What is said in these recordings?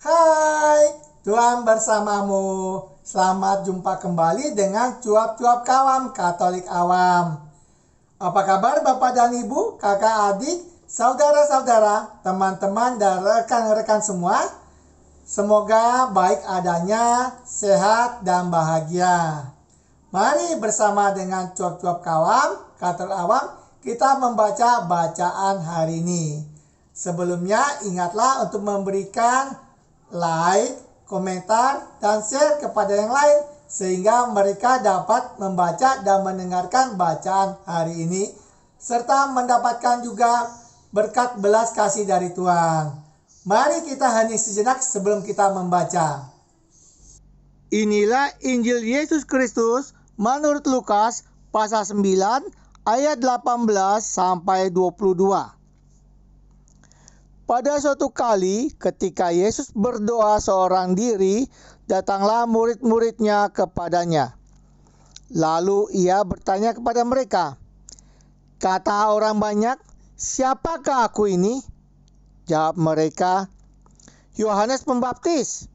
Hai, Tuhan bersamamu. Selamat jumpa kembali dengan cuap-cuap kawam Katolik awam. Apa kabar Bapak dan Ibu, kakak adik, saudara-saudara, teman-teman dan rekan-rekan semua? Semoga baik adanya, sehat dan bahagia. Mari bersama dengan cuap-cuap kawam Katolik awam kita membaca bacaan hari ini. Sebelumnya ingatlah untuk memberikan like, komentar, dan share kepada yang lain sehingga mereka dapat membaca dan mendengarkan bacaan hari ini serta mendapatkan juga berkat belas kasih dari Tuhan. Mari kita hening sejenak sebelum kita membaca. Inilah Injil Yesus Kristus menurut Lukas pasal 9 ayat 18 sampai 22. Pada suatu kali ketika Yesus berdoa seorang diri, datanglah murid-muridnya kepadanya. Lalu ia bertanya kepada mereka, "Kata orang banyak, siapakah aku ini?" Jawab mereka, "Yohanes Pembaptis.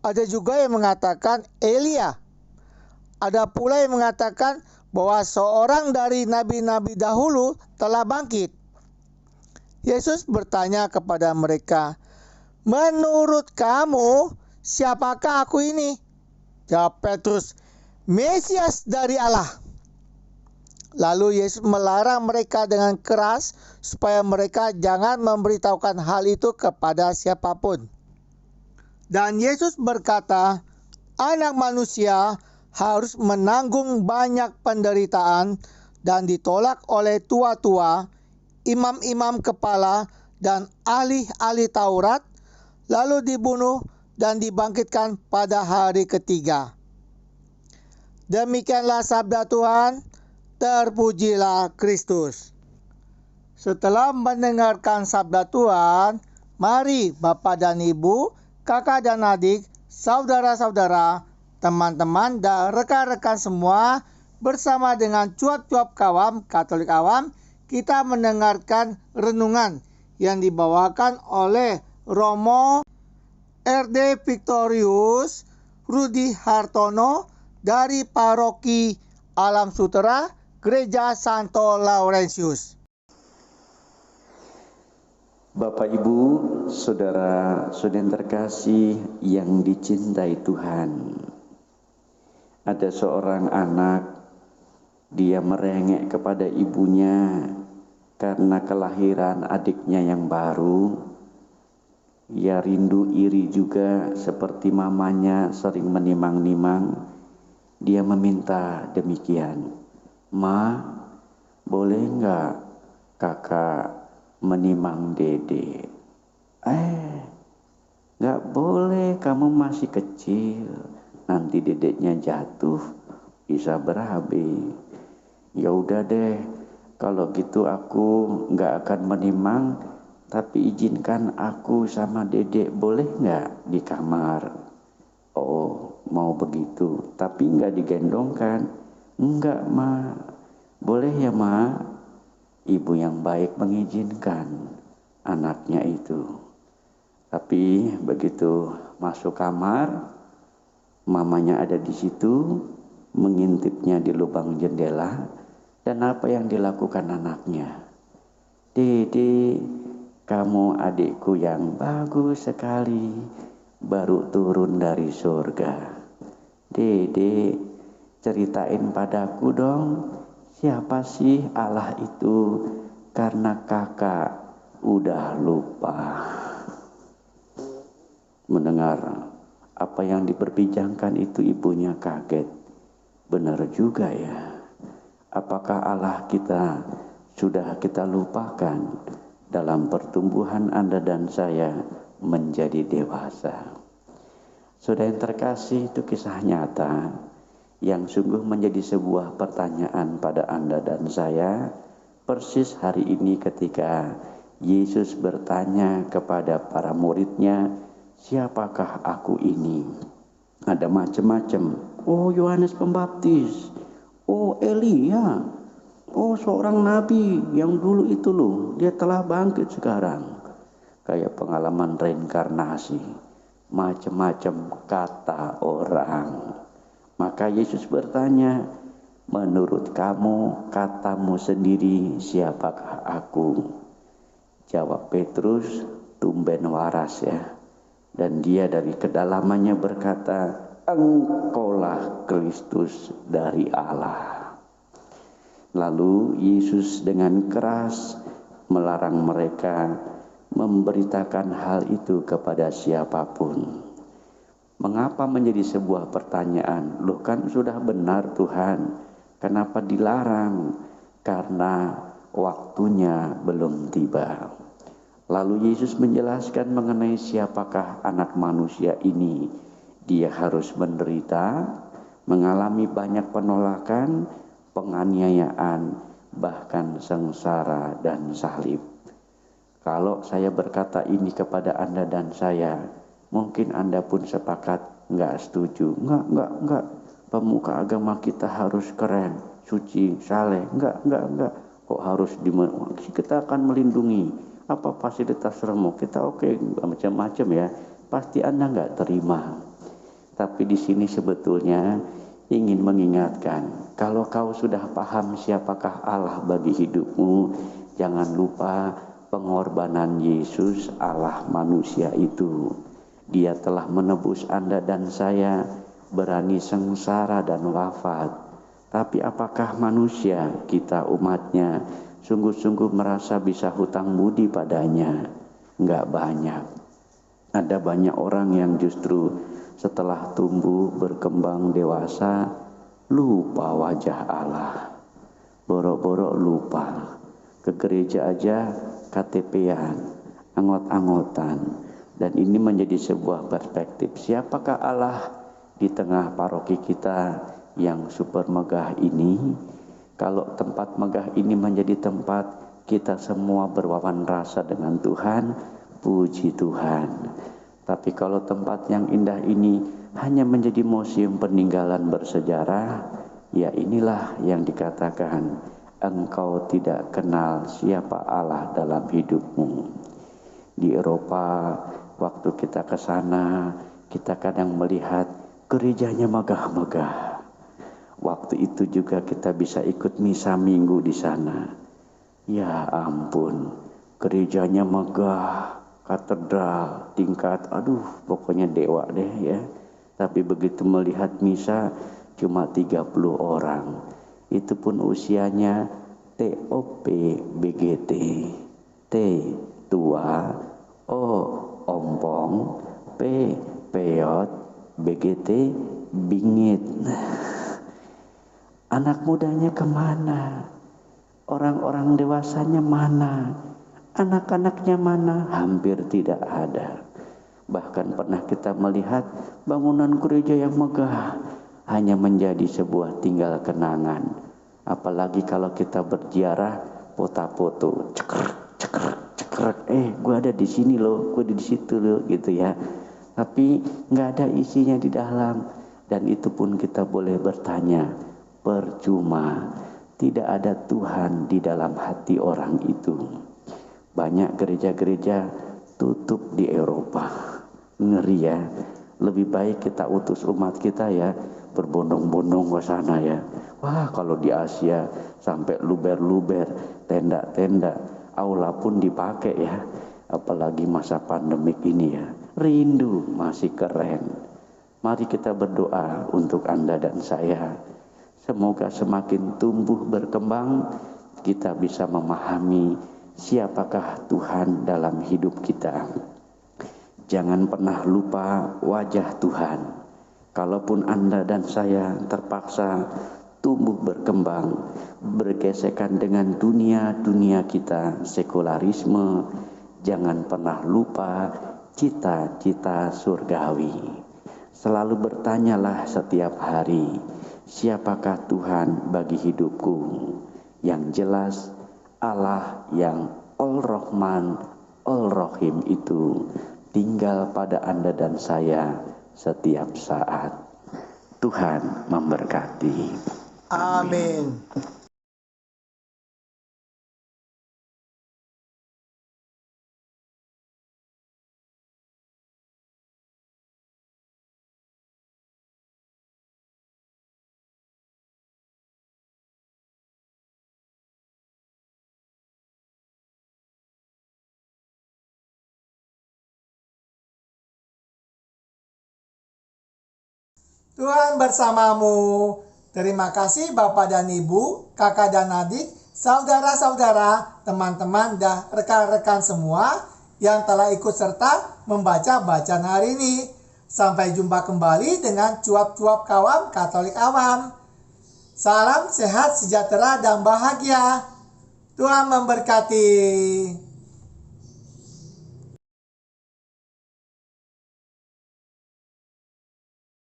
Ada juga yang mengatakan Elia. Ada pula yang mengatakan bahwa seorang dari nabi-nabi dahulu telah bangkit." Yesus bertanya kepada mereka, "Menurut kamu, siapakah aku ini?" Jawab Petrus, "Mesias dari Allah." Lalu Yesus melarang mereka dengan keras supaya mereka jangan memberitahukan hal itu kepada siapapun. Dan Yesus berkata, Anak manusia harus menanggung banyak penderitaan dan ditolak oleh tua-tua, imam-imam kepala, dan ahli-ahli Taurat, lalu dibunuh dan dibangkitkan pada hari ketiga. Demikianlah sabda Tuhan, terpujilah Kristus. Setelah mendengarkan sabda Tuhan, mari Bapak dan Ibu, kakak dan adik, saudara-saudara, teman-teman dan rekan-rekan semua bersama dengan cuap-cuap kawam Katolik awam, kita mendengarkan renungan yang dibawakan oleh Romo R.D. Victorius Rudi Hartono dari Paroki Alam Sutera, Gereja Santo Laurentius. Bapak, Ibu, saudara-saudara terkasih yang dicintai Tuhan. Ada seorang anak, dia merengek kepada ibunya karena kelahiran adiknya yang baru. Ia rindu iri juga seperti mamanya sering menimang-nimang. Dia meminta demikian, "Ma, boleh enggak kakak menimang dede?" Enggak boleh, kamu masih kecil. Nanti dedeknya jatuh, bisa berabe. Ya udah deh, kalau gitu aku enggak akan menimang, tapi izinkan aku sama dedek boleh enggak di kamar? Oh, mau begitu, tapi enggak digendongkan. Enggak, Ma. Boleh ya, Ma? Ibu yang baik mengizinkan anaknya itu. Tapi begitu masuk kamar, mamanya ada di situ, mengintipnya di lubang jendela, dan apa yang dilakukan anaknya? "Dede, kamu adikku yang bagus sekali, baru turun dari surga. Dede, ceritain padaku dong, siapa sih Allah itu, karena kakak udah lupa." Mendengar apa yang diperbincangkan itu, ibunya kaget. Benar juga ya. Apakah Allah kita sudah kita lupakan dalam pertumbuhan Anda dan saya menjadi dewasa? Saudara yang terkasih, itu kisah nyata yang sungguh menjadi sebuah pertanyaan pada Anda dan saya persis hari ini ketika Yesus bertanya kepada para muridnya, "Siapakah aku ini?" Ada macam-macam. Oh, Yohanes Pembaptis. Oh, Elia. Oh, seorang nabi yang dulu itu loh, dia telah bangkit sekarang. Kayak pengalaman reinkarnasi. macam-macam kata orang. Maka Yesus bertanya, menurut kamu, katamu sendiri, siapakah aku? Jawab Petrus, tumben waras ya. Dan dia dari kedalamannya berkata, engkaulah Kristus dari Allah. Lalu Yesus dengan keras melarang mereka memberitakan hal itu kepada siapapun. Mengapa menjadi sebuah pertanyaan? Loh kan sudah benar Tuhan, kenapa dilarang? Karena waktunya belum tiba. Lalu Yesus menjelaskan mengenai siapakah anak manusia ini. Dia harus menderita, mengalami banyak penolakan, penganiayaan, bahkan sengsara dan salib. Kalau saya berkata ini kepada Anda dan saya, mungkin Anda pun sepakat enggak setuju. Enggak. Pemuka agama kita harus keren, suci, saleh. Enggak. Kok harus kita akan melindungi apa fasilitas remuk kita, oke, macam-macam ya. Pasti Anda enggak terima. Tapi di sini sebetulnya ingin mengingatkan, kalau kau sudah paham siapakah Allah bagi hidupmu, jangan lupa pengorbanan Yesus Allah manusia itu. Dia telah menebus Anda dan saya, berani sengsara dan wafat. Tapi apakah manusia, kita umatnya, sungguh-sungguh merasa bisa hutang budi padanya? Enggak banyak. Ada banyak orang yang justru setelah tumbuh, berkembang, dewasa, lupa wajah Allah. Boro-boro lupa. Ke gereja aja KTP-an, anggot-anggotan. Dan ini menjadi sebuah perspektif. Siapakah Allah di tengah paroki kita yang super megah ini? Kalau tempat megah ini menjadi tempat kita semua berwawan rasa dengan Tuhan, puji Tuhan. Tapi kalau tempat yang indah ini hanya menjadi museum peninggalan bersejarah, ya inilah yang dikatakan engkau tidak kenal siapa Allah dalam hidupmu. Di Eropa, waktu kita ke sana, kita kadang melihat gerejanya megah-megah. Waktu itu juga kita bisa ikut misa minggu di sana. Ya ampun, gerejanya megah, katedral, tingkat, pokoknya dewa deh ya. Tapi begitu melihat misa cuma 30 orang. Itu pun usianya TOP BGT. T tua, O ompong, P peot, BGT bingit. Anak mudanya kemana? Orang-orang dewasanya mana? Anak-anaknya mana? Hampir tidak ada. Bahkan pernah kita melihat bangunan gereja yang megah hanya menjadi sebuah tinggal kenangan. Apalagi kalau kita berziarah, foto-foto, cekrek, gue ada di sini loh, gue di situ loh, gitu ya. Tapi nggak ada isinya di dalam. Dan itu pun kita boleh bertanya, percuma. Tidak ada Tuhan di dalam hati orang itu. Banyak gereja-gereja tutup di Eropa. Ngeri ya. Lebih baik kita utus umat kita ya, berbondong-bondong ke sana ya. Wah, kalau di Asia sampai luber-luber, tenda-tenda, aula pun dipakai ya. Apalagi masa pandemik ini ya. Rindu masih keren. Mari kita berdoa untuk Anda dan saya. Semoga semakin tumbuh berkembang, kita bisa memahami siapakah Tuhan dalam hidup kita. Jangan pernah lupa wajah Tuhan. Kalaupun Anda dan saya terpaksa tumbuh berkembang, bergesekan dengan dunia kita, sekularisme, jangan pernah lupa cita-cita surgawi. Selalu bertanyalah setiap hari, siapakah Tuhan bagi hidupku? Yang jelas Allah yang Al-Rahman, Al-Rahim itu tinggal pada Anda dan saya setiap saat. Tuhan memberkati. Amin. Tuhan bersamamu. Terima kasih Bapak dan Ibu, kakak dan adik, saudara-saudara, teman-teman, dan rekan-rekan semua yang telah ikut serta membaca bacaan hari ini. Sampai jumpa kembali dengan cuap-cuap kawam Katolik awam. Salam sehat, sejahtera, dan bahagia. Tuhan memberkati.